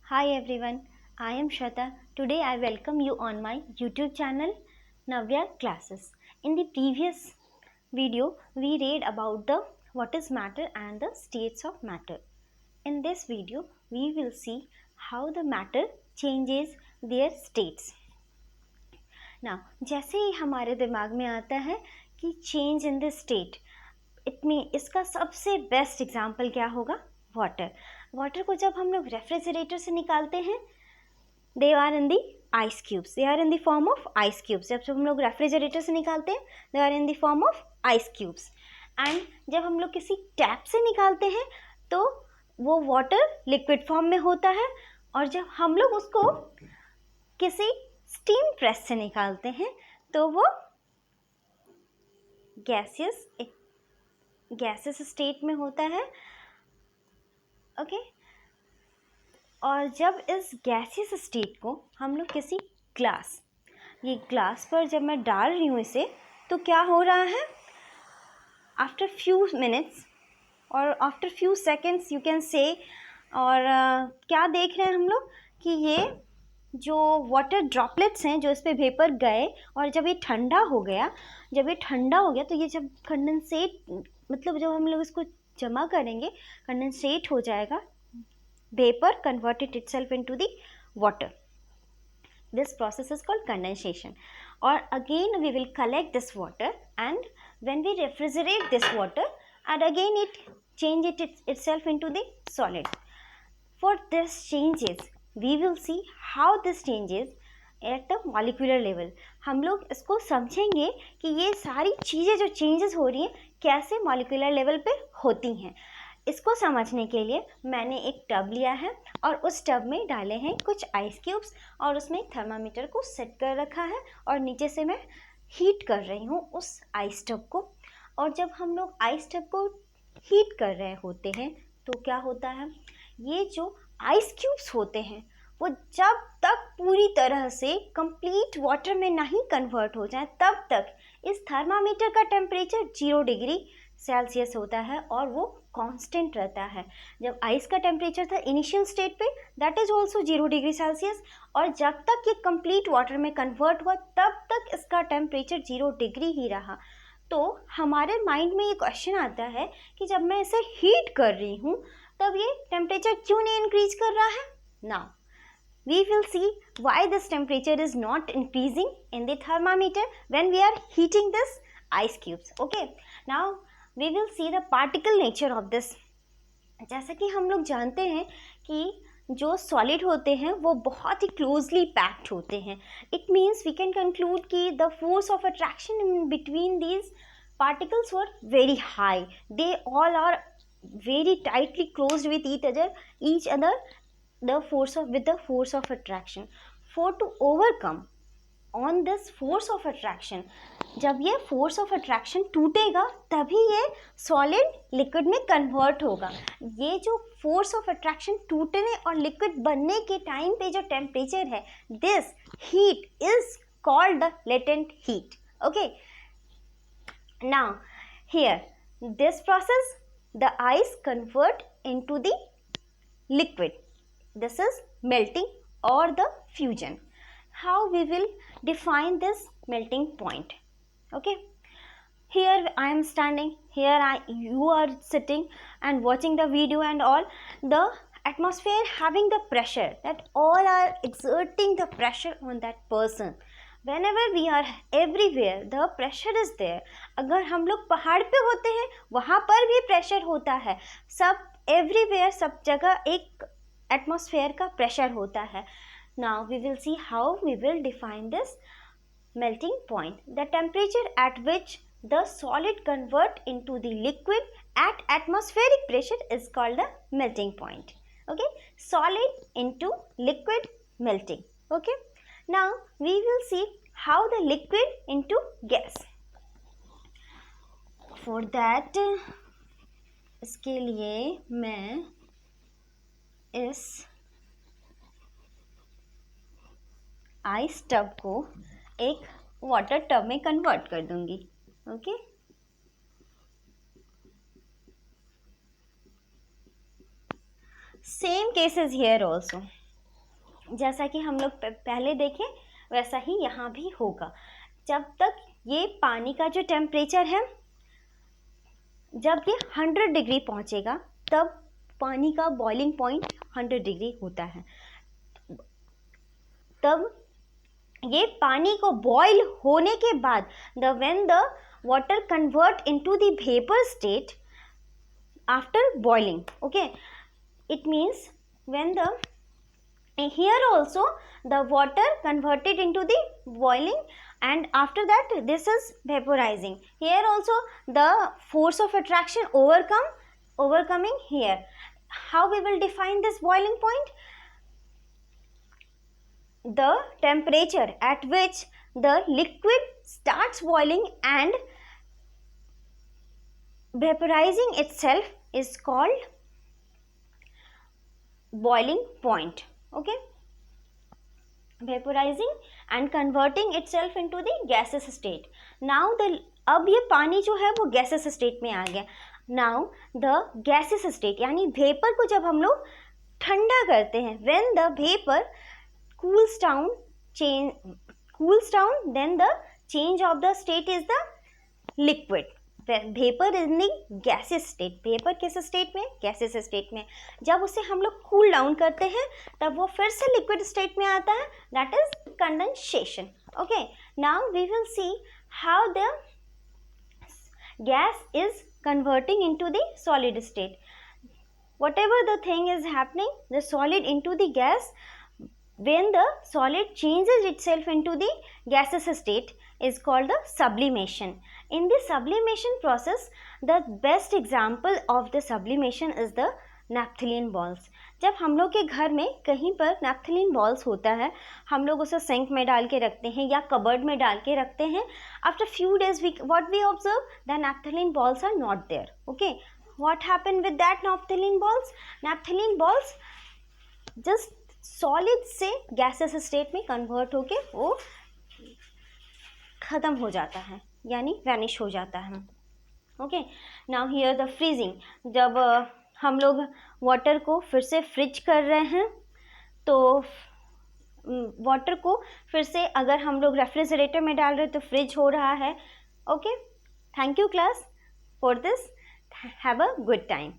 Hi everyone, I am Shraddha. Today I welcome you on my YouTube channel Navya Classes. In the previous video, we read about the what is matter and the states of matter. In this video, we will see how the matter changes their states. Now, जैसे ही हमारे दिमाग में आता है कि change in the state, इसका सबसे best example क्या होगा? वाटर को जब हम लोग रेफ्रिजरेटर से निकालते हैं, they are in the ice cubes, they are in the form of ice cubes. जब हम लोग रेफ्रिजरेटर से निकालते हैं, they are in the form of ice cubes. And जब हम लोग किसी टैप से निकालते हैं तो वो वाटर लिक्विड फॉर्म में होता है, और जब हम लोग उसको किसी स्टीम प्रेस से निकालते हैं तो वो गैसियस स्टेट में होता है. ओके और जब इस गैसियस स्टेट को हम लोग किसी ये ग्लास पर जब मैं डाल रही हूँ इसे, तो क्या हो रहा है? आफ्टर फ्यू मिनट्स और after few seconds you can say, और क्या देख रहे हैं हम लोग कि ये जो वाटर ड्रॉपलेट्स हैं जो इस पर वेपर गए, और जब ये ठंडा हो गया तो ये जब कंडेंसेट, मतलब जब हम लोग इसको जमा करेंगे, कंडेंसेट हो जाएगा, vapor converted itself into the water. This process is called condensation. Or again we will collect this water, and when we refrigerate this water, and again it changes itself into the solid. For this changes, we will see how this changes at the molecular level. हम लोग इसको समझेंगे कि ये सारी चीज़ें जो changes हो रही हैं कैसे मॉलिक्यूलर लेवल पे होती हैं. इसको समझने के लिए मैंने एक टब लिया है और उस टब में डाले हैं कुछ आइस क्यूब्स, और उसमें एक थर्मामीटर को सेट कर रखा है, और नीचे से मैं हीट कर रही हूँ उस आइस टब को. और जब हम लोग आइस टब को हीट कर रहे होते हैं तो क्या होता है? ये जो आइस क्यूब्स होते हैं वो जब तक पूरी तरह से कंप्लीट वाटर में नहीं कन्वर्ट हो जाए, तब तक इस थर्मामीटर का टेम्परेचर 0 डिग्री सेल्सियस होता है और वो कांस्टेंट रहता है. जब आइस का टेम्परेचर था इनिशियल स्टेट पे, that is also 0 degree Celsius, और जब तक ये कंप्लीट वाटर में कन्वर्ट हुआ तब तक इसका टेम्परेचर 0 डिग्री ही रहा. तो हमारे माइंड में ये क्वेश्चन आता है कि जब मैं इसे हीट कर रही हूँ तब ये टेम्परेचर क्यों नहीं इंक्रीज कर रहा है? Now we will see why this temperature is not increasing in the thermometer when we are heating this ice cubes. Okay, now we will see the particle nature of this. जैसा कि हम लोग जानते हैं कि जो सॉलिड होते हैं वो बहुत ही क्लोजली पैक्ड होते हैं. It means we can conclude कि the force of attraction in between these particles were very high. They all are very tightly closed with each other, with the force of attraction. For to overcome on this force of attraction, जब ये force of attraction टूटेगा तभी ये solid liquid में convert होगा. ये जो force of attraction टूटने और liquid बनने के टाइम पे जो temperature है, this heat is called the latent heat. Okay, now here this process, the ice convert into the liquid. This is melting or the fusion. How we will define this melting point? Okay, here I am standing, you are sitting and watching the video, and all the atmosphere having the pressure, that all are exerting the pressure on that person. Whenever we are everywhere, the pressure is there. अगर हम लोग पहाड़ पे होते हैं वहाँ पर भी प्रेशर होता है. सब everywhere, सब जगह एक एटमॉस्फेयर का प्रेशर होता है. Now we will see how we will define this melting point. The temperature at which the solid convert into the liquid at atmospheric pressure is called the melting point. Okay, solid into liquid melting. Okay, now we will see how the liquid into gas. For that, इसके लिए मैं इस ice tub को एक water tub में convert कर दूंगी. Okay, same case is here also. जैसा कि हम लोग पहले देखे वैसा ही यहाँ भी होगा। जब तक ये पानी का जो टेम्परेचर है, जब ये 100 डिग्री पहुँचेगा तब पानी का बॉइलिंग पॉइंट 100 डिग्री होता है। तब ये पानी को बॉईल होने के बाद when the water convert into the vapor state after boiling, okay, it means when the here also the water converted into the boiling, and after that this is vaporizing. Here also the force of attraction overcoming here. How we will define this boiling point? The temperature at which the liquid starts boiling and vaporizing itself is called boiling point. Okay, vaporizing and converting itself into the gaseous state. Now अब ये पानी जो है वो gaseous state में आ गया. Now the gaseous state यानी vapour को जब हम लोग ठंडा करते हैं, when the vapor cools down, then the change of the state is the liquid. Vapor is in the gaseous state. Vapor किस state में? Gaseous state में. जब उसे हम लोग cool down करते हैं तब वो फिर से liquid state में आता है, that is condensation. Okay, now we will see how the gas is converting into the solid state. Whatever the thing is happening, the solid into the gas, when the solid changes itself into the gaseous state is called the sublimation. In the sublimation process, the best example of the sublimation is the naphthalene balls. जब हम लोग के घर में कहीं पर naphthalene balls होता है, हम लोग उसे सिंक में डाल के रखते हैं या कबर्ड में डाल के रखते हैं. After few days, what we observe, the naphthalene balls are not there. Okay, what happened with that naphthalene balls? Naphthalene balls just solid से गैसेस स्टेट में कन्वर्ट होके वो ख़त्म हो जाता है, यानी वैनिश हो जाता है. Okay, now here the freezing. जब हम लोग वाटर को फिर से फ्रिज कर रहे हैं तो वाटर को फिर से अगर हम लोग रेफ्रिजरेटर में डाल रहे हैं तो फ्रिज हो रहा है. Okay, thank you class for this. Have a good time.